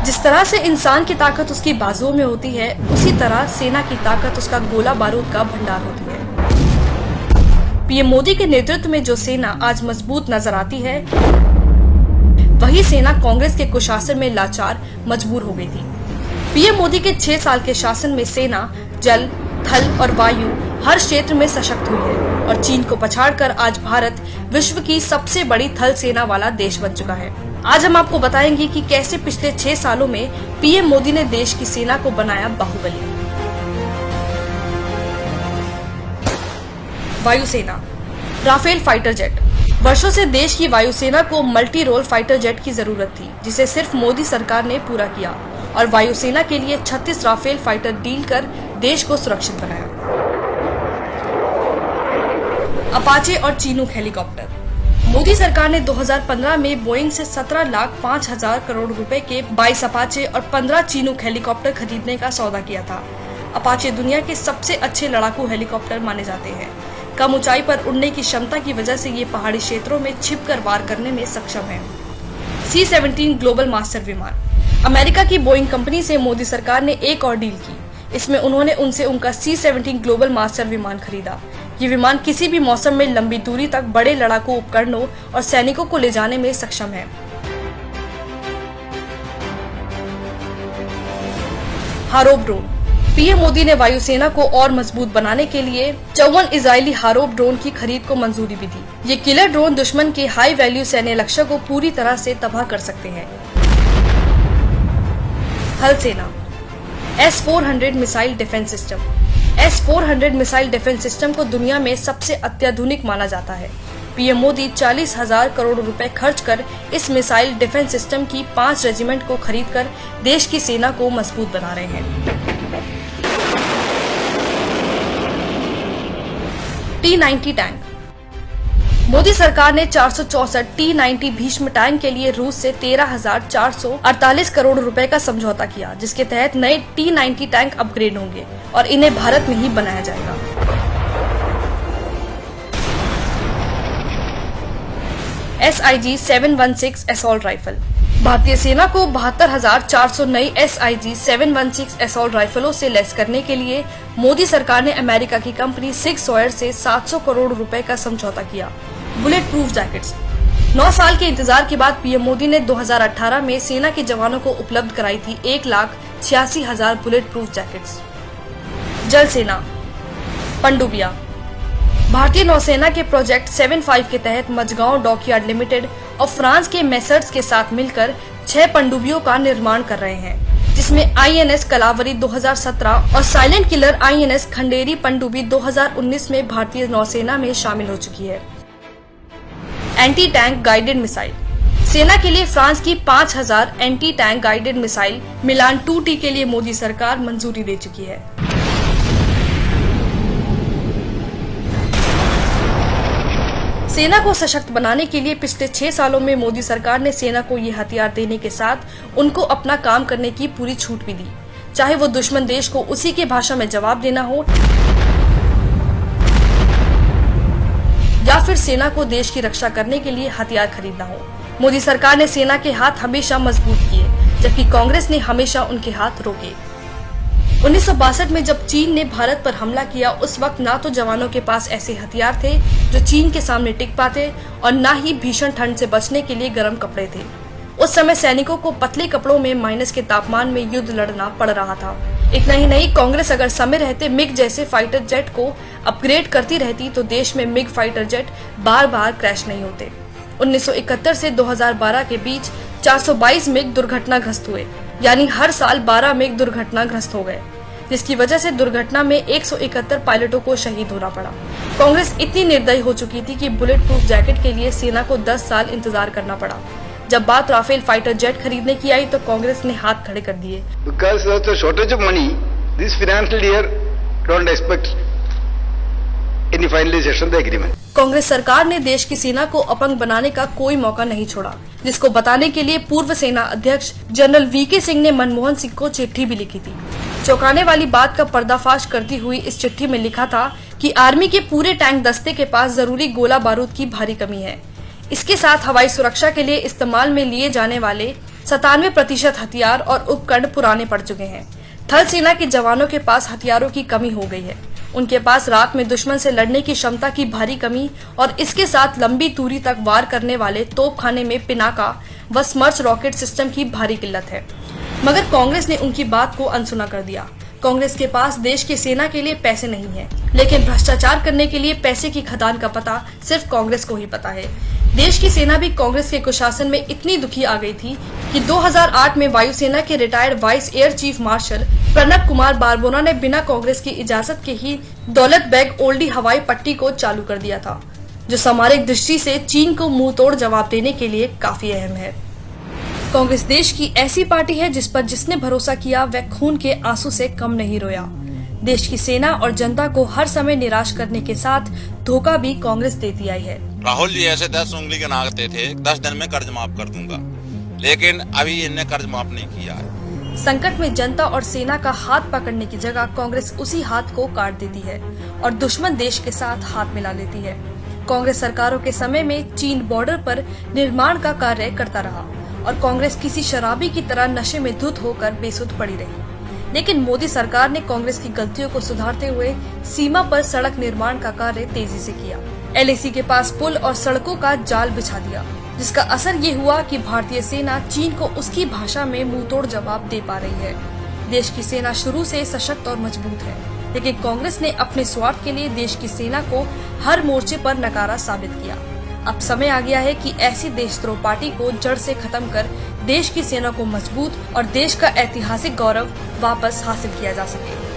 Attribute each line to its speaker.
Speaker 1: जिस तरह से इंसान की ताकत उसकी बाजुओं में होती है, उसी तरह सेना की ताकत उसका गोला बारूद का भंडार होती है। पीएम मोदी के नेतृत्व में जो सेना आज मजबूत नजर आती है, वही सेना कांग्रेस के कुशासन में लाचार मजबूर हो गई थी। पीएम मोदी के 6 साल के शासन में सेना जल, थल और वायु हर क्षेत्र में सशक्त हुई है और चीन को पछाड़कर आज भारत विश्व की सबसे बड़ी थल सेना वाला देश बन चुका है। आज हम आपको बताएंगे कि कैसे पिछले 6 सालों में पीएम मोदी ने देश की सेना को बनाया बाहुबली। वायुसेना। Rafale fighter jet. वर्षों से देश की वायुसेना को मल्टी रोल फाइटर जेट की जरूरत थी, जिसे सिर्फ मोदी सरकार ने पूरा किया और वायुसेना के लिए 36 राफेल फाइटर डील कर देश को सुरक्षित बनाया। अपाचे और चिनूक हेलीकॉप्टर। मोदी सरकार ने 2015 में बोइंग से 17,05,000 करोड़ रुपए के 22 अपाचे और 15 चिनूक हेलीकॉप्टर खरीदने का सौदा किया था। अपाचे दुनिया के सबसे अच्छे लड़ाकू हेलीकॉप्टर माने जाते हैं। कम ऊंचाई पर उड़ने की क्षमता की वजह से ये पहाड़ी क्षेत्रों में छिपकर वार करने में सक्षम है। C-17 ग्लोबल मास्टर विमान। अमेरिका की बोइंग कंपनी से मोदी सरकार ने एक और डील की। इसमें उन्होंने उनसे उनका C-17 ग्लोबल मास्टर विमान खरीदा। ये विमान किसी भी मौसम में लंबी दूरी तक बड़े लड़ाकू उपकरणों और सैनिकों को ले जाने में सक्षम है। हारोप ड्रोन। पीएम मोदी ने वायुसेना को और मजबूत बनाने के लिए 54 इजरायली हारोप ड्रोन की खरीद को मंजूरी भी दी। ये किलर ड्रोन दुश्मन के हाई वैल्यू सैन्य लक्ष्य को पूरी तरह से तबाह कर सकते हैं। थल सेना। S-400 missile defence system. S-400 missile defence system को दुनिया में सबसे अत्याधुनिक माना जाता है। पीएम मोदी 40,000 करोड़ रुपए खर्च कर इस मिसाइल डिफेंस सिस्टम की 5 रेजिमेंट को खरीदकर देश की सेना को मजबूत बना रहे हैं। T-90 tank. मोदी सरकार ने 464 T-90 भीष्म टैंक के लिए रूस से 13,448 करोड़ रुपए का समझौता किया, जिसके तहत नए T-90 टैंक अपग्रेड होंगे और इन्हें भारत में ही बनाया जाएगा। SIG-716 assault rifle. भारतीय सेना को 72,400 नई SIG-716 असॉल्ट राइफलों से लैस करने के लिए मोदी सरकार ने अमेरिका की कंपनी सिग सॉयर से 700 करोड़ रुपए का समझौता किया। Bullet proof jackets. 9 साल के इंतजार के बाद पीएम मोदी ने 2018 में सेना के जवानों को उपलब्ध कराई थी 1,86,000 बुलेट प्रूफ जैकेट्स। जल सेना। पनडुबिया। भारतीय नौसेना के प्रोजेक्ट 75 के तहत मझगांव डॉकयार्ड लिमिटेड और फ्रांस के मेसर्स के साथ मिलकर 6 पनडुब्बियों का निर्माण कर रहे हैं, जिसमें INS कलावरी 2017 और साइलेंट किलर INS खंडेरी पनडुब्बी 2019 में भारतीय नौसेना में शामिल हो चुकी है। Anti tank guided missile. सेना के लिए फ्रांस की 5,000 एंटी टैंक गाइडेड मिसाइल मिलान 2T के लिए मोदी सरकार मंजूरी दे चुकी है। सेना को सशक्त बनाने के लिए पिछले 6 सालों में मोदी सरकार ने सेना को ये हथियार देने के साथ उनको अपना काम करने की पूरी छूट भी दी, चाहे वो दुश्मन देश को उसी के भाषा में जवाब देना हो या फिर सेना को देश की रक्षा करने के लिए हथियार खरीदना हो। मोदी सरकार ने सेना के हाथ हमेशा मजबूत किए, जबकि कांग्रेस ने हमेशा उनके हाथ रोके। 1962 में जब चीन ने भारत पर हमला किया, उस वक्त ना तो जवानों के पास ऐसे हथियार थे जो चीन के सामने टिक पाते और ना ही भीषण ठंड से बचने के लिए गर्म कपड़े थे। उस समय सैनिकों को पतले कपड़ों में माइनस के तापमान में युद्ध लड़ना पड़ रहा था। इतना ही नहीं, कांग्रेस अगर समय रहते मिग जैसे फाइटर जेट को अपग्रेड करती रहती तो देश में मिग फाइटर जेट बार बार क्रैश नहीं होते। 1971 से 2012 के बीच 422 मिग दुर्घटनाग्रस्त हुए, यानी हर साल 12 मिग दुर्घटनाग्रस्त हो गए, जिसकी वजह से दुर्घटना में 171 पायलटों को शहीद होना पड़ा। कांग्रेस इतनी निर्दयी हो चुकी थी कि बुलेट प्रूफ जैकेट के लिए सेना को 10 साल इंतजार करना पड़ा। जब बात राफेल फाइटर जेट खरीदने की आई तो कांग्रेस ने हाथ खड़े कर दिए।
Speaker 2: Because of the shortage of money, this financial year don't expect any finalization of the agreement.
Speaker 1: Congress सरकार ने देश की सेना को अपंग बनाने का कोई मौका नहीं छोड़ा, जिसको बताने के लिए पूर्व सेना अध्यक्ष जनरल VK सिंह ने मनमोहन सिंह को चिट्ठी भी लिखी थी। चौंकाने वाली बात का पर्दाफाश करती हुई इस चिट्ठी में लिखा था कि आर्मी के पूरे टैंक दस्ते के पास जरूरी गोला बारूद की भारी कमी है। इसके साथ हवाई सुरक्षा के लिए इस्तेमाल में लिए जाने वाले 97% हथियार और उपकरण पुराने पड़ चुके हैं। थल सेना के जवानों के पास हथियारों की कमी हो गई है। उनके पास रात में दुश्मन से लड़ने की क्षमता की भारी कमी और इसके साथ लंबी दूरी तक वार करने वाले तोपखाने में पिनाका व स्मर्च रॉकेट सिस्टम की भारी किल्लत है। मगर कांग्रेस ने उनकी बात को अनसुना कर दिया। कांग्रेस के पास देश की सेना के लिए पैसे नहीं है, लेकिन भ्रष्टाचार करने के लिए पैसे की खदान का पता सिर्फ कांग्रेस को ही पता है। देश की सेना भी कांग्रेस के कुशासन में इतनी दुखी आ गई थी कि 2008 में वायुसेना के retired vice air chief marshal Pranab Kumar Barbora ने बिना कांग्रेस की इजाजत के ही दौलत बेग ओल्डी हवाई पट्टी को चालू कर दिया था, जो सामरिक दृष्टि से चीन को मुंह तोड़ जवाब देने के लिए काफी अहम है। कांग्रेस देश की ऐसी पार्टी है जिस पर जिसने भरोसा किया वह खून के आंसू से कम नहीं रोया। देश की सेना और जनता को हर समय निराश करने के साथ धोखा भी कांग्रेस देती आई है।
Speaker 3: राहुल जी ऐसे 10 उंगली के नागते थे, 10 दिन में कर्ज माफ कर दूंगा, लेकिन अभी इन्हें कर्ज माफ नहीं किया है।
Speaker 1: संकट में जनता और सेना का हाथ पकड़ने की जगह कांग्रेस उसी हाथ को काट देती है और दुश्मन देश के साथ हाथ मिला लेती है। कांग्रेस सरकारों के समय में चीन बॉर्डर पर निर्माण का कार्य करता रहा और कांग्रेस किसी शराबी की तरह नशे में धुत होकर बेसुध पड़ी रही। लेकिन मोदी सरकार ने कांग्रेस की गलतियों को सुधारते हुए सीमा पर सड़क निर्माण का कार्य तेजी से किया। LAC के पास पुल और सड़कों का जाल बिछा दिया, जिसका असर ये हुआ कि भारतीय सेना चीन को उसकी भाषा में मुंहतोड़ जवाब दे पा रही है। देश की सेना शुरू से सशक्त और मजबूत है, लेकिन कांग्रेस ने अपने स्वार्थ के लिए देश की सेना को हर मोर्चे पर नकारा साबित किया। अब समय आ गया है कि ऐसी देशद्रोह पार्टी को जड़ से खत्म कर देश की सेना को मजबूत और देश का ऐतिहासिक गौरव वापस हासिल किया जा सके।